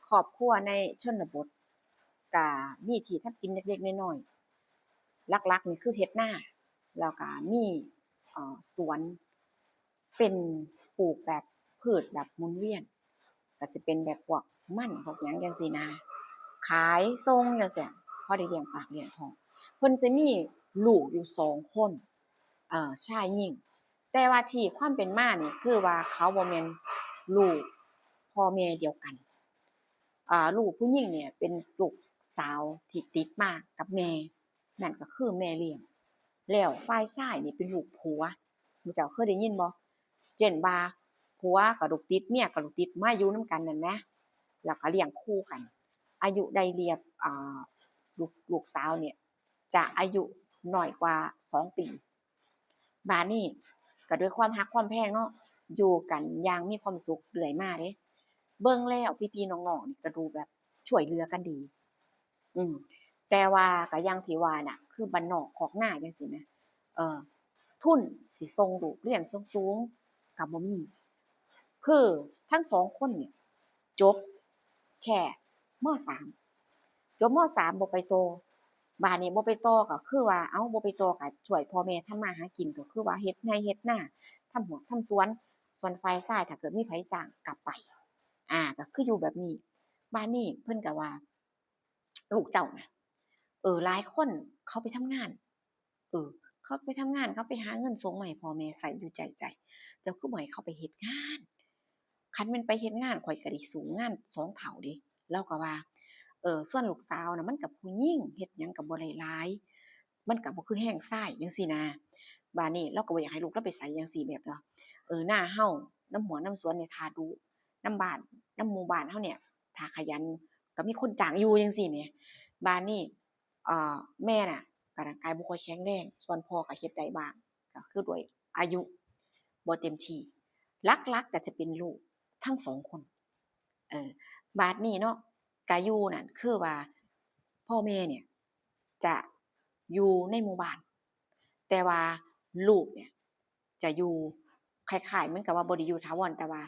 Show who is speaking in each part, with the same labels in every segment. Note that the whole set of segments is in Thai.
Speaker 1: ครอบครัวในชนบทก็มีที่ทำกินเล็กๆน้อยๆหลักๆนี่คือเฮ็ดนาแล้วก็มีสวนเป็นปลูกแบบพืชแบบหมุนเวียนก็สิเป็นแบบพวกมันพวกหยังจังซี้นะขายส่งจังซี้พอได้เลี้ยงปากเลี้ยงท้องเพิ่นจะมีลูกอยู่2คนชายหญิงแต่ว่าที่ความเป็นมานี่คือว่าเขาบ่แม่นลูกพ่อแม่เดียวกัน ลูกผู้หญิงเนี่ยเป็นลูกสาวที่ติดมากับแม่นั่นก็คือแม่เลี้ยงแล้วฝ่ายชายนี่เป็นลูกผัวมู่เจ้าเคยได้ยินบ่เช่นว่าผัวก็ลูกติดเมียก็ลูกติดมาอยู่นำกันนั่นแหมแล้วก็เลี้ยงคู่กันอายุได้เรียบลูกสาวเนี่ยจะอายุน้อยกว่า2ปีบัดนี้ก็ด้วยความรักความแพงเนาะอยู่กันอย่างมีความสุขเรื่อยมาเด้ เบิ่งแล้วพี่ๆน้องๆนี่ก็ดูแบบช่วยเหลือกันดีอืมแต่ว่าก็อย่างที่ว่าน่ะคือบ้านนอกคอกนาจังซี้นะเอ่อทุนสิส่งลูกเรียนสูงๆก็บ่มีคือทั้ง2คนเนี่ยจบแค่ม.3 จบม.3บ่ไปต่อบัดนี้บ่ไปต่อก็คือว่าอ้าวบ่ไปต่อก็ช่วยพ่อแม่ทำมาหากินก็คือว่าเฮ็ดไร่เฮ็ดนาทำหัวทำสวนส่วนฝ่ายชายถ้าเกิดมีไผจ้างก็ไป ก็คืออยู่แบบนี้บ้านนี้เพิ่นก็ว่าลูกเจ้าน่ะหลายคนเขาไปทำงานเออเขาไปทำงานเขาไปหาเงินส่งมาให้พ่อแม่ใช้อยู่ใจเจ้าคือบ่ให้เขาไปเฮ็ดงานคันแม่นไปเฮ็ดงานข้อยก็ได้สูงงาน2เท่าเดะเลาก็ว่าส่วนลูกสาวน่ะมันก็ผู้หญิงเฮ็ดหยังก็บ่ได้หลายมันก็บ่คือแฮงชายจังซี้นะบัดนี้เราก็บ่อยากให้ลูกเราไปไสจังซี้แบบว่านาเฮานำหัวนำสวนเนี่ยท่าดุนำบ้านนำหมู่บ้านเฮาเนี่ยถ้าขยันก็มีคนจ้างอยู่จังซี้แหมบัดนี้อ่าแม่น่ะก็ร่างกายบ่ค่อยแข็งแรงส่วนพ่อก็เฮ็ดได้บ้างก็คือด้วยอายุบ่เต็มที่หลักๆก็จะเป็นลูกทั้ง2คนเออบาดนี้เนาะก็อยู่นั่นคือว่าพ่อแม่เนี่ยจะอยู่ในหมู่บ้านแต่ว่าลูกเนี่ยจะอยู่คล้ายๆเหมือนกับว่าบ่ได้อยู่ถาวรแต่ว่า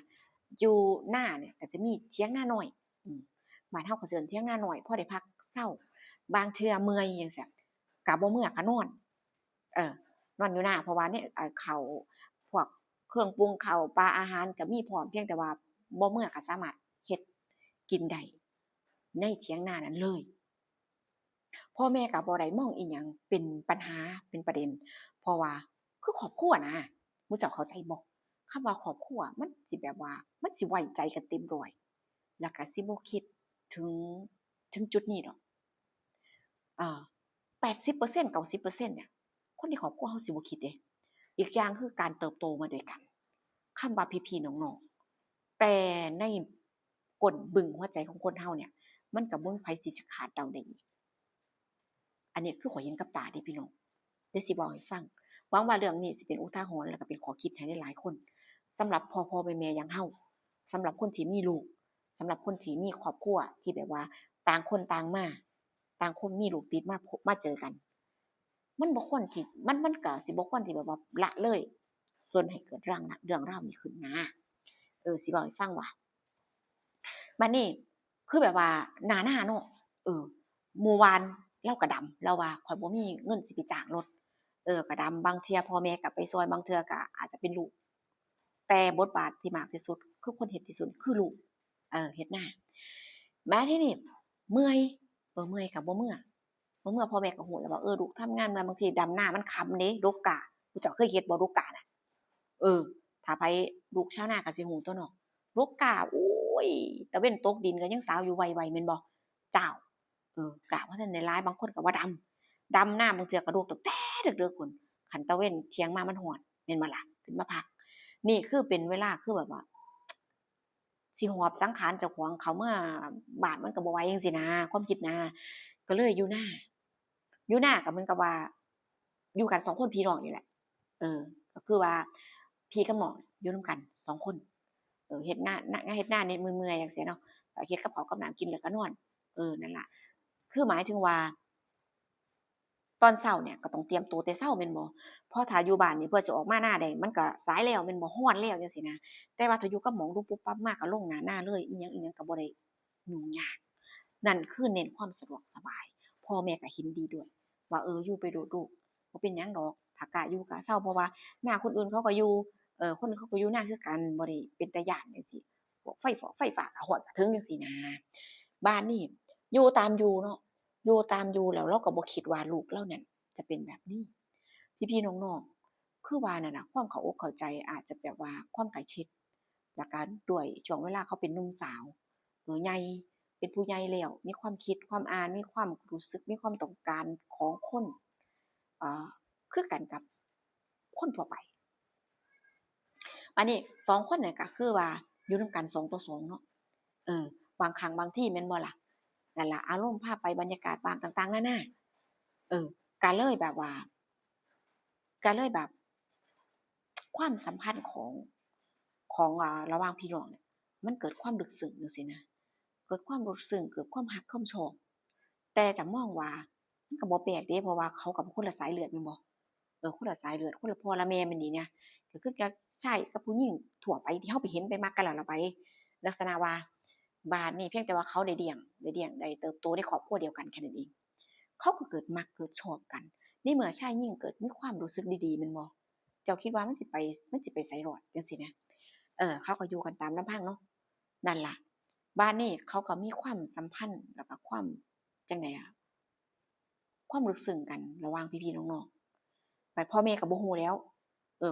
Speaker 1: อยู่นาเนี่ยก็จะมีเถียงนาน้อยอืมบ้านเฮาก็สิเอิ้นเถียงนาน้อยพอได้พักเช้าบางเทื่อเมื่อยจังซี้ก็บ่เมื่อก็นอนเออนอนอยู่นาเพราะว่าเนี่ยข้าวพวกเครื่องปรุงข้าวปลาอาหารก็มีพร้อมเพียงแต่ว่าบ่เมื่อก็สามารถเฮ็ดกินได้ในเถียงนานั้นเลย พ่อแม่ก็บ่ได้มองอิหยังเป็นปัญหาเป็นประเด็นเพราะว่าคือครอบครัวนะหมู่เจ้าเข้าใจบ่คำว่าครอบครัวมันสิแบบว่ามันสิไว้ใจกันเต็มร้อยแล้วก็สิบ่คิดถึงจุดนี้ดอกอ่า80% 90%เปอร์เซ็นต์เนี่ยคนในครอบครัวเราสิบ่คิดเดะอีกอย่างคือการเติบโตมาด้วยกันคำว่าพี่ๆน้องๆแต่ในก้นบึ้งหัวใจของคนเราเนี่ยมันก็บ่มีไผสิจะคาดเดาได้อีก อันนี้คือข้อยเห็นกับตาเดะพี่น้องเดี๋ยวสิเว้าให้ฟังหวังว่าเรื่องนี้สิเป็นอุทาหรณ์แล้วก็เป็นข้อคิดให้หลายๆคนสำหรับพ่อๆแม่ๆอย่างเราสำหรับคนที่มีลูกสำหรับคนที่มีครอบครัวที่แบบว่าต่างคนต่างมาต่างคนมีลูกติดมาเจอกันมันบ่ควรที่มันก็สิบ่ควรที่แบบว่าละเลยจนให้เกิดเรื่องราวนี้ขึ้นนะสิเว้าให้ฟังว่า บัดนี้คือแบบว่าหน้าเนาะเออหมู่บ้านเลาก็ดำเลาว่าข้อยบ่มีเงินสิไปจ้างรถก็ดำบางเที่ยพ่อแม่ก็ไปช่วยบางเทื่อก็อาจจะเป็นลูกแต่บทบาทที่มากที่สุดคือคนเฮ็ดที่สุดคือลูกเฮ็ดนามาทีนี้เมื่อยเมื่อยก็บ่เมื่อพ่อแม่ก็ฮู้แหล้วว่าลูกทำงานมาบางทีดำนามันค่ำเด้รกกะผู้เจ้าเคยเฮ็ดบ่รกกะน่ะเออถ้าไผลูกชาวนาก็สิฮู้ตั่วเนาะ รกกาโอ้ยตะเว้นตกดินก็ยังสาวอยู่ไวๆแม่นบ่เจ้ากะว่าทันได้หลายบางคนก็ว่าดำน้ำบางเทื่อก็ลูกตั้งแต่ดึกๆพู้นคันตะเว้นเที่ยงมามันร้อนแม่นบ่ล่ะขึ้นมาพักนี่คือเป็นเวลาคือแบบว่าสิหอบสังขารเจ้าของเข้าเมื่อบ้านมันก็บ่ไหวจังซี้นะความคิดนะก็เลยอยู่นาก็เหมือนกับว่าอยู่กัน2คนพี่น้องนี่แหละก็คือว่าพี่กับน้องอยู่นำกัน2คน เฮ็ดนาเฮ็ดนานี่เมื่อยๆจังซี้เนาะเฮ็ดกับข้าวกับน้ำกินแล้วก็นอนนั่นล่ะคือหมายถึงว่าตอนเช้าเนี่ยก็ต้องเตรียมตัวแต่เช้าแม่นบ่เพราะถ้าอยู่บ้านนี่เพื่อจะออกมานาได้มันก็สายแล้วแม่นบ่ร้อนแล้วจังซี้นะแต่ว่าถ้าอยู่กับหม้องดุมปุ๊บปั๊บมาก็ลงหน้านาเลยอิหยังๆก็บ่ได้ ยุ่งยากนั่นคือเน้นความสะดวกสบายพ่อแม่ก็เห็นดีด้วยว่าอยู่ไปโดดลูกบ่เป็นหยังดอกถ้ากะอยู่กะเซาเพราะว่าหน้าคนอื่นเขาก็อยู่คนเขาก็อยู่หน้าคือกันบ่ได้เป็นตาย้านจังซี่พวกไฟฟ้าก็ฮอดก็ถึงจังซี่นะบ้านนี้อยู่ตามอยู่เนาะอยู่ตามอยู่แล้วเราก็บ่คิดว่าลูกเรานั่นจะเป็นแบบนี้พี่ๆน้องๆคือว่านั่นน่ะความเข้าอกเข้าใจอาจจะแบบว่าความใกล้ชิดแล้วก็ด้วยช่วงเวลาเขาเป็นหนุ่มสาวใหญ่เป็นผู้ใหญ่แล้วมีความคิดความอ่านมีความรู้สึกมีความต้องการของคนอ่าคือกันกับคนทั่วไปอันนี้2คนเนี่ยก็คือว่าอยู่นำกัน2:2เนาะเออบางครั้งบางทีแม่นบ่ล่ะนั่นล่ะอารมณ์พาไปบรรยากาศบ้างต่างๆนานาเออก็เลยแบบว่าก็เลยแบบความสัมพันธ์ของระหว่างพี่น้องเนี่ยมันเกิดความลึกซึ้งจังซี้นะเกิดความลึกซึ้งเกิดความรักความชอบแต่จะมองว่ามันก็บ่แปลกเดะเพราะว่าเขาก็คนละสายเลือดแม่นบ่คนละสายเลือดคนละพ่อละแม่แม่นนี่นะก็คือกับชายกับผู้หญิงทั่วไปที่เราไปเห็นไปมักกันแล้วล่ะไปลักษณะว่าบ้านนี้เพียงแต่ว่าเขาได้เลี้ยงได้เติบโตในครอบครัวเดียวกันแค่นั้นเองเขาก็เกิดมักเกิดชอบกันในเมื่อชายหญิงเกิดมีความรู้สึกดีๆแม่นบ่ เจ้าคิดว่ามันสิไปไสรอดจังซี้นะเขาก็อยู่กันตามลำพังเนาะนั่นล่ะบ้านนี้เขาก็มีความสัมพันธ์แล้วก็ความจั่งใดอะความลึกซึ้งกันระหว่างพี่ๆน้องๆบัดพ่อแม่ก็บ่ฮู้แล้ว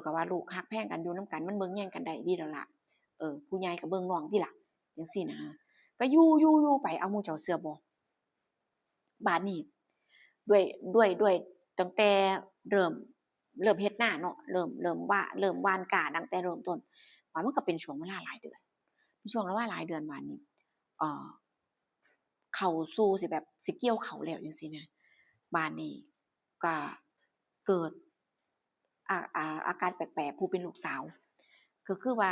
Speaker 1: ก็ว่าลูกรักแพงกันอยู่นำกันมันเบิ่งแย่งกันได้ดีแล้วล่ะผู้ใหญ่ก็เบิ่งน้องติล่ะจังซี้นะก็อยู่ๆๆไปเอาหมู่เจ้าเชื่อบ่บ้านนี้ด้วยด้วยตั้งแต่เริ่มเริ่มเฮ็ดนาเนาะเริ่มหว่านกล้าตั้งแต่เริ่มต้นว่ามันก็เป็นช่วงเวลาหลายเดือนเป็นช่วงเวลาหลายเดือนมานี้เอ่อเข้าสู่สิแบบสิเกี่ยวข้าวแล้วจังซี้นะบ้านนี้ก็เกิดอาการแปลกๆผู้เป็นลูกสาวก็คือว่า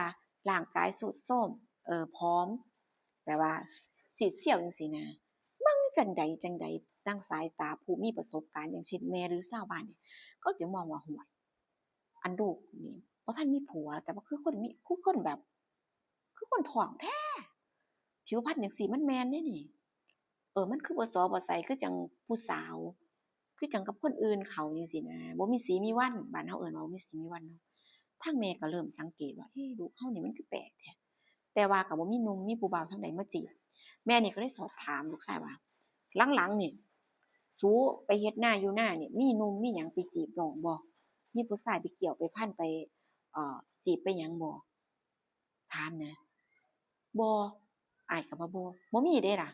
Speaker 1: ร่างกายทรุดโทรมผอมแบบว่าซีดเซียวจังซี้นะ จั่งใดดั่งสายตาผู้มีประสบการณ์อย่างเช่นแม่หรือชาวบ้านนี่เขาจะมองว่าห่วยอันลูกนี่บ่ทันมีผัวแต่ว่าคือคนแบบคือคนท้องแท้ผิวพรรณจั่งซี้มันแม่นเดะนี่มันคือบ่สอบ่ใสคือจั่งผู้สาวคือจั่งกับคนอื่นเขาจังซี้นะบ่มีสีมีวรรณบ้านเราเอิ้นว่าบ่มีสีมีวรรณเนาะทางแม่ก็เริ่มสังเกตว่าเอ๊ลูกเรานี่มันคือแปลกแท้แต่ว่าก็บ่มีหนุ่มมีผู้บ่าวทางใดมาจีบแม่นี่ก็เลยสอบถามลูกชายว่าหลังๆนี่ สูไปเฮ็ดนาอยู่นานี่มีหนุ่มมีหยังไปจีบน้องบ่มีผู้ชายไปเกี่ยวไปพันไปจีบไปหยังบ่ถามแหน่บ่อ้ายก็ว่าบ่มีเดะล่ะ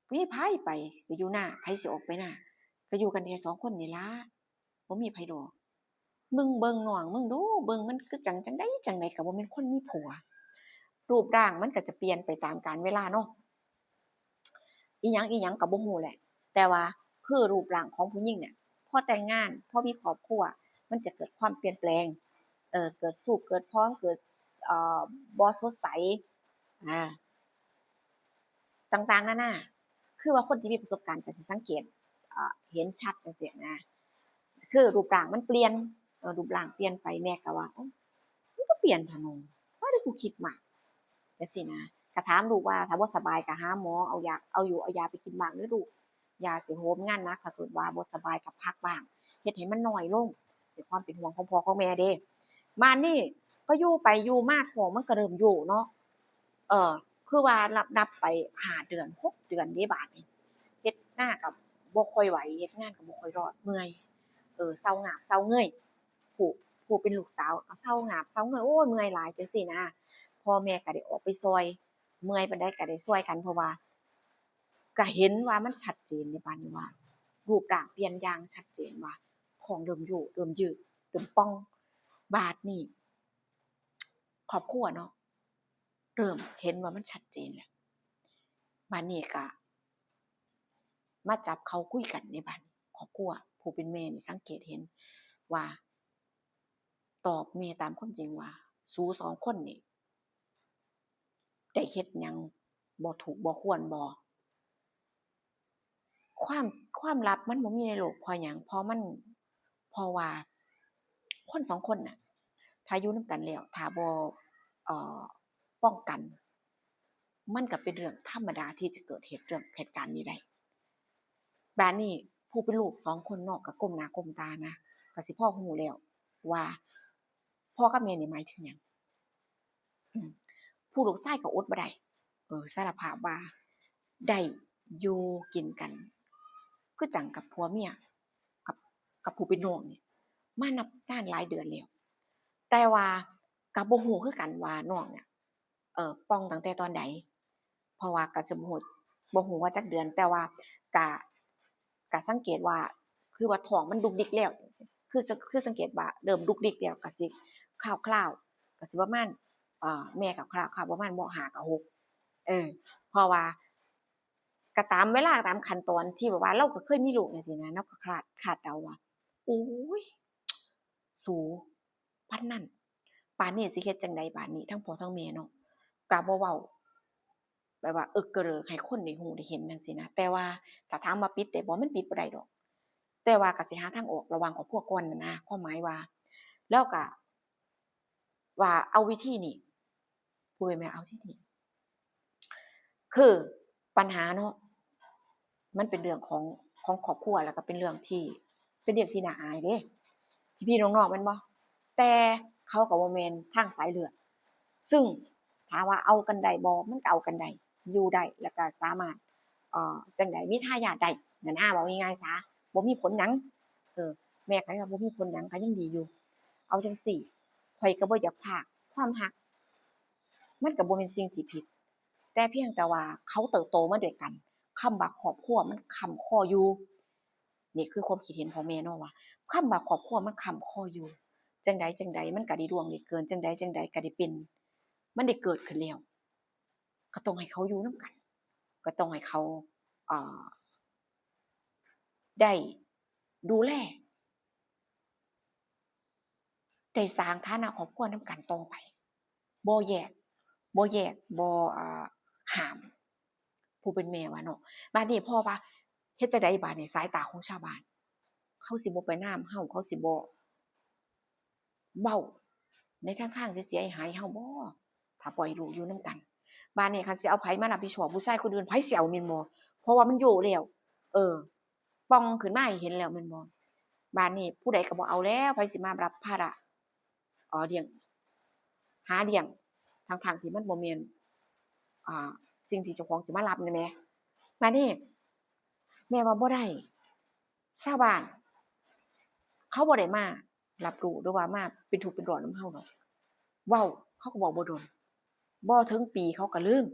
Speaker 1: บ่มีไผไปก็อยู่นาไผสิออกไปนาก็อยู่กันแค่สองคนนี่ล่ะบ่มีไผดอกมึงเบิ่งน้องมึงดูเบิ่งมันคือจั่งใดก็บ่แม่นคนมีผัวรูปร่างมันก็จะเปลี่ยนไปตามกาลเวลาเนาะ อีหยังก็บ่ฮู้แหละแต่ว่าคือรูปร่างของผู้หญิงเนี่ยพอแต่งงานพอมีครอบครัวมันจะเกิดความเปลี่ยนแปลงเกิดสูบเกิดพร้อมเกิดเอ่อบ่สดใสอาต่างๆนานาคือว่าคนที่มีประสบการณ์ก็สิสังเกตเห็นชัดจังซี้นะคือรูปร่างมันเปลี่ยนรูปร่างเปลี่ยนไปแม่ก็ว่าอ้าวมันก็เปลี่ยนเถาะน้องว่าแต่กูคิดมาก จังซี้นะก็ถามลูกว่าถ้าบ่สบายก็หาหมอเอายาไปกินบ้างเด้อลูกยาสิโหมงานหนักถ้าเกิดว่าบ่สบายก็พักบ้างเฮ็ดให้มันน้อยลงด้วยความเป็นห่วงของพ่อของแม่เด้บ้านนี้พออยู่ไปอยู่มาท้องมันก็เริ่มโย่เนาะเอ่อคือว่านับไป5 เดือน6 เดือนเด้บาดนี้เฮ็ดนาก็บ่ค่อยไหวเฮ็ดงานก็บ่ค่อยรอดเมื่อยเซางาบเซาเงยผู้ผู้เป็นลูกสาวก็เซางาบเซาเงยโอ้ยเมื่อยหลายจังซี้นะ พ่อแม่ก็ได้ออกไปซอยเมื่อยปานใดก็ได้ซอยกันเพราะว่าก็เห็นว่ามันชัดเจนในปานนี้ว่ารูปร่างเปลี่ยนอย่างชัดเจนว่าท้องเริ่มโย่เริ่มยืดเริ่มป่องบาดนี้ครอบครัวเนาะเริ่มเห็นว่ามันชัดเจนแล้วบัดนี้ก็มาจับเข่าคุยกันในบัดนี้ครอบครัวผู้เป็นแม่นี่สังเกตเห็นว่าตอบแม่ตามความจริงว่าสูสองคนนี่ได้เฮ็ดหยังบ่ถูกบ่ควรบ่ความความลับมันบ่มีในโลกเพราะหยังเพราะว่าคนสองคนน่ะถ้าอยู่นำกันแล้วถ้าบ่เอ่อป้องกัน มันก็เป็นเรื่องธรรมดาที่จะเกิดเหตุการณ์นี้ได้บ้านนี้ผู้เป็นลูก2คนเนาะก็ก้มหน้าก้มตานะก็สิพอฮู้แล้วว่าพ่อกับแม่นี่หมายถึงหยังอืมผู้ลูกชายก็อดบ่ได้สารภาพว่าได้อยู่กินกันคือจังกับผัวเมียกับกับผู้เป็นน้องนี่มานับนานหลายเดือนแล้วแต่ว่าก็บ่ฮู้คือกันว่าน้องเนี่ยป่องตั้งแต่ตอนใดเพราะว่าก็สิบ่ฮู้ว่าจักเดือนแต่ว่าก็ก็สังเกตว่าคือว่าท้องมันดุกดิกแล้วจังซี้คือสังเกตว่าเริ่มดุกดิกแล้วก็สิคร่าวๆก็สิประมาณแม่ก็คร่าวๆประมาณม5กับ6เพราะว่าก็ตามเวลาตามขั้นตอนที่แบบว่าเราก็เคยมีลูกจังซี้นะเราก็คาดเดาว่าโอ๊ยสูปานนั้นป่านนี้สิเฮ็ดจั่งใดบาดนี้ทั้งพ่อทั้งแม่เนาะก็บ่เว้าแบบว่าเกริ่กให้คนได้ฮู้ได้เห็นจังซี้นะแต่ว่าถ้าถามว่าปิดได้บ่มันปิดบ่ได้ดอกแต่ว่าก็สิหาทางออกระหว่างครอบครัวก่อนนั่นนะความหมายว่าแล้วก็ว่าเอาวิธีนี้พูดไปแม่เอาวิธีนี้คือปัญหาเนาะมันเป็นเรื่องของครอบครัวแล้วก็เป็นเรื่องที่น่าอายเด้พี่ๆน้องๆแม่นบ่แต่เขาก็บ่แม่นทางสายเลือดซึ่งถามว่าเอากันได้บ่มันก็เอากันได้อยู่ได้แล้วก็สามารถจั่งใดมีทายาทได้นั่นนะเว้าง่ายๆซะบ่มีผลหยังแม่ก็เลยว่าบ่มีผลหยังก็ยังดีอยู่เอาจังซี้ข้อยก็บ่อยากพรากความรักมันก็บ่แม่นสิ่งที่ผิดแต่เพียงแต่ว่าเขาเติบโตมาด้วยกันคำว่าครอบครัวมันค้ำคออยู่นี่คือความคิดเห็นของแม่เนาะว่าคำว่าครอบครัวมันค้ำคออยู่จั่งใดมันก็ได้ล่วงได้เกินจั่งใดก็ได้เป็นมันได้เกิดขึ้นแล้วก็ต้องให้เขาอยู่นำกันก็ต้องให้เขาอ่าได้ดูแลได้สร้างฐานะครอบครัวนำกันต่อไปบ่แยกบ่ห้ามผู้เป็นแม่ว่าเนาะบัดนี้พ่อว่าเฮ็ดจั่งใดบัดนี้สายตาของชาวบ้านเขาสิบ่ประณามเราเขาสิบ่เว้าในทางเสียหายๆเราบ่ถ้าปล่อยลูกอยู่นำกันบัดนี้คันสิเอาไผมารับผิดชอบผู้ชายคนอื่นไผสิเอาแม่นบ่เพราะว่ามันอยู่แล้วเออป่องขึ้นมาให้เห็นแล้วแม่นบ่บัดนี้ผู้ใดก็บ่เอาแล้วไผสิมารับภาระเลี้ยงหาเลี้ยงทั้งๆที่มันบ่แม่นอ่าสิ่งที่เจ้าของสิมารับนี่แหมบัดนี้แม่ว่าบ่ได้ชาวบ้านเขาบ่ได้มารับรู้หรือว่ามาเป็นทุกข์เป็นร้อนนำเราดอกเว้าเขาก็เว้าบ่โดนบ่ถึงปีเขาก็ลืม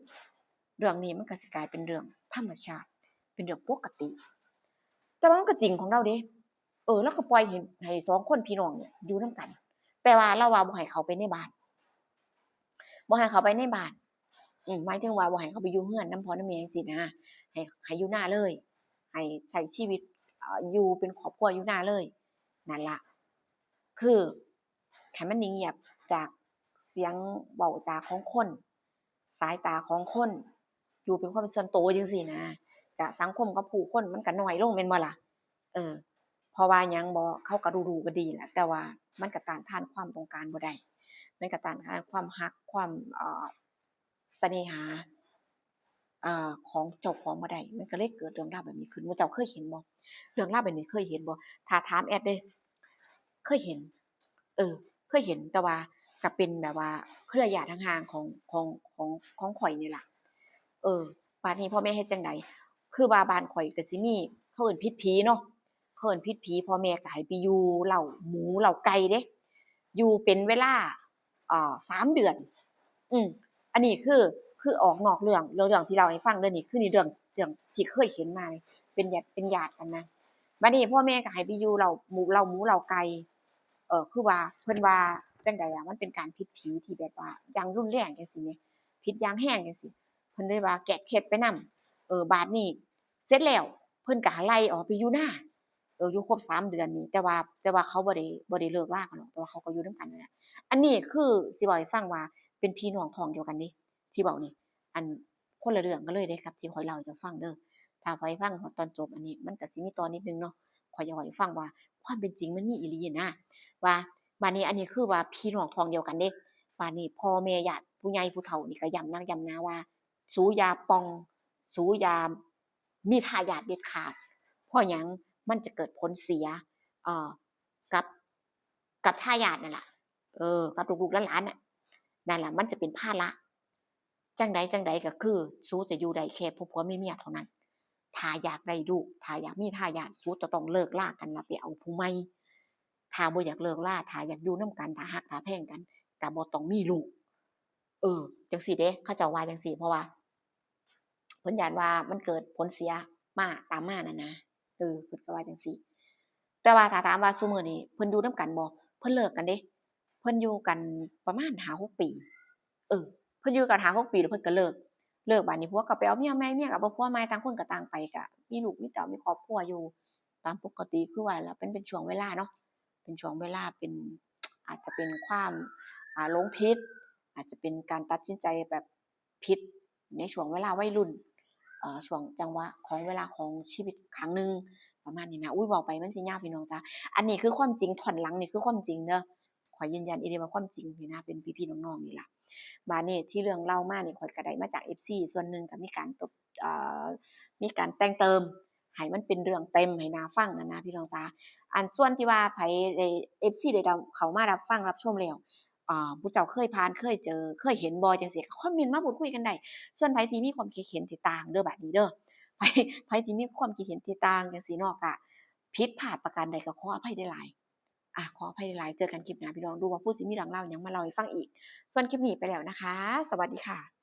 Speaker 1: เรื่องนี้มันก็สิกลายเป็นเรื่องธรรมชาติเป็นเรื่องปกติแต่ว่ามันก็จริงของเราเดะเราก็ปล่อยให้2คนพี่น้องเนี่ยอยู่นำกันแต่ว่าเราว่าบ่ให้เขาไปในบ้านบ่ให้เขาไปในบ้านหมายถึงว่าบ่ให้เขาไปอยู่เรือนนำพ่อนำแม่จังซี้นะให้อยู่นาเลยให้ใช้ชีวิตอยู่เป็นครอบครัวอยู่นาเลยนั่นล่ะคือให้มันเงียบจากเสียงเว้าจาของคนสายตาของคนอยู่เป็นความเป็นส่วนตัวจังซี้นะก็สังคมกับผู้คนมันก็น้อยลงแม่นบ่ล่ะเออเพราะว่าหยังบ่เขาก็รู้ๆกันดีแหละแต่ว่ามันก็ต้านทานความต้องการบ่ได้มันก็ต้านทานความรักความเสน่หาของเจ้าของบ่ได้มันก็เลยเกิดเรื่องราวแบบนี้ขึ้นหมู่เจ้าเคยเห็นบ่เรื่องราวแบบนี้เคยเห็นบ่ถ้าถามแอดเด้เคยเห็นเออเคยเห็นแต่ว่าก็เป็นแบบว่าเครือญาติห่างๆของข้อยนี่ล่ะเออบัดนี้พ่อแม่เฮ็ดจั่งใดคือว่าบ้านข้อยก็สิมีเขาเอิ้นพิษผีเนาะเขาเอิ้นพิษผีพ่อแม่ก็ให้ไปอยู่เล้าหมูเล้าไก่เดะอยู่เป็นเวลา3เดือนอืมอันนี้คือออกนอกเรื่องที่เล่าให้ฟังเด้อนี่คือนี่เรื่องที่เคยเห็นมานี่เป็นญาติกันนะบัดนี้พ่อแม่ก็ให้ไปอยู่เล้าหมูเล้าไก่คือว่าเพิ่นว่าจั่งใดอะมันเป็นการผิดผีที่แบบว่าอย่างรุนแรงจังซี้แหมผิดอย่างแรงจังซี้เพิ่นเลยว่าแก้เคล็ดไปนำบาดนี้เสร็จแล้วเพิ่นก็ไล่ออกไปอยู่นาอยู่ครบ3เดือนนี้แต่ว่าเขาบ่ได้เลิกรากันหรอกแต่ว่าเขาก็อยู่นำกันนั่นแหละอันนี้คือสิเว้าให้ฟังว่าเป็นพี่น้องท้องเดียวกันเดะที่เว้านี่อันคนละเรื่องกันเลยเดะครับที่ข้อยเล่าให้เจ้าฟังเด้อถ้าข้อยฟังฮอดตอนจบอันนี้มันก็สิมีตอนนิดหนึ่งเนาะข้อยอยากเว้าให้ฟังว่าความเป็นจริงมันมีอีหลีหั้นนะว่าบัดนี้อันนี้คือว่าพี่น้องท้องเดียวกันเดะบัดนี้พ่อแม่ญาติผู้ใหญ่ผู้เฒ่านี่ก็ย้ำนักย้ำหนาว่า สูอยาปองสูอยามีทายาทเด็ดขาดเพราะหยังมันจะเกิดผลเสียเอ่อกับกับทายาทนั่นล่ะกับลูกๆหลานๆน่ะนั่นล่ะมันจะเป็นภาระจั่งใดก็คือสูจะอยู่ได้แค่ผัวๆเมียๆเท่านั้นถ้าอยากได้ลูกถ้าอยากมีทายาทสูจะต้องเลิกรากันแล้วไปเอาผู้ใหม่ถ้าบ่อยากเลิกราถ้าอยากอยู่นำกันถ้ารักถ้าแพงกันก็บ่ต้องมีลูกจังซี้เด้เขาเจ้าว่าจังซี้เพราะว่าเพิ่นย้านว่ามันเกิดผลเสียมาตามมานั่นนะเพิ่นก็ว่าจังซี้แต่ว่าถ้าถามว่าซุมื้อนี้เพิ่นอยู่นำกันบ่เพิ่นเลิกกันเดะเพิ่นอยู่กันประมาณ5-6ปีเออเพิ่นอยู่กัน5-6ปีแล้วเพิ่นก็เลิกบัดนี้ผัวก็ไปเอาเมียใหม่เมียก็เอาผัวใหม่ต่างคนก็ต่างไปก็มีลูกมีเต้ามีครอบครัวอยู่ตามปกติคือว่าแหละเป็นช่วงเวลาเนาะเป็นช่วงเวลาเป็นอาจจะเป็นความหลงผิดอาจจะเป็นการตัดสินใจแบบผิดในช่วงเวลาวัยรุ่นช่วงจังหวะของเวลาของชีวิตครั้งหนึ่งประมาณนี้นะอุ้ยบอกไปมันสิยาวพี่น้องจ้าอันนี้คือความจริงท่อนหลังนี่คือความจริงเด้อขอยืนยันอีเดียว่าความจริงนี่นะเป็นพี่ๆน้องๆนี่ล่ะบานี้ที่เรื่องเล่ามานี่ข่อยก็ได้มาจาก FC ส่วนหนึ่งก็มีการตบเอ่อมีการแต่งเติมให้มันเป็นเรื่องเต็มให้น่าฟังนะพี่น้องจ้าอันส่วนที่ว่าไผได้ FC ได้เข้ามารับฟังรับชมแล้วผู้เจ้าเคยผ่านเคยเจอเคยเห็นบ่จังซี่ก็คอมเมนต์มาพูดคุยกันได้ส่วนไผที่มีความคิดเห็นที่ต่างเด้อบัดนี้เด้อไผไผที่มีความคิดเห็นที่ต่างจังซี่เนาะก็ผิดพลาดประการใดก็ขออภัยได้หลายขออภัยหลายๆเจอกันคลิปหน้าพี่น้องดูว่าผู้สิมีเรื่องเล่าหยังมาเล่าให้ฟังอีกส่วนคลิปนี้ไปแล้วนะคะสวัสดีค่ะ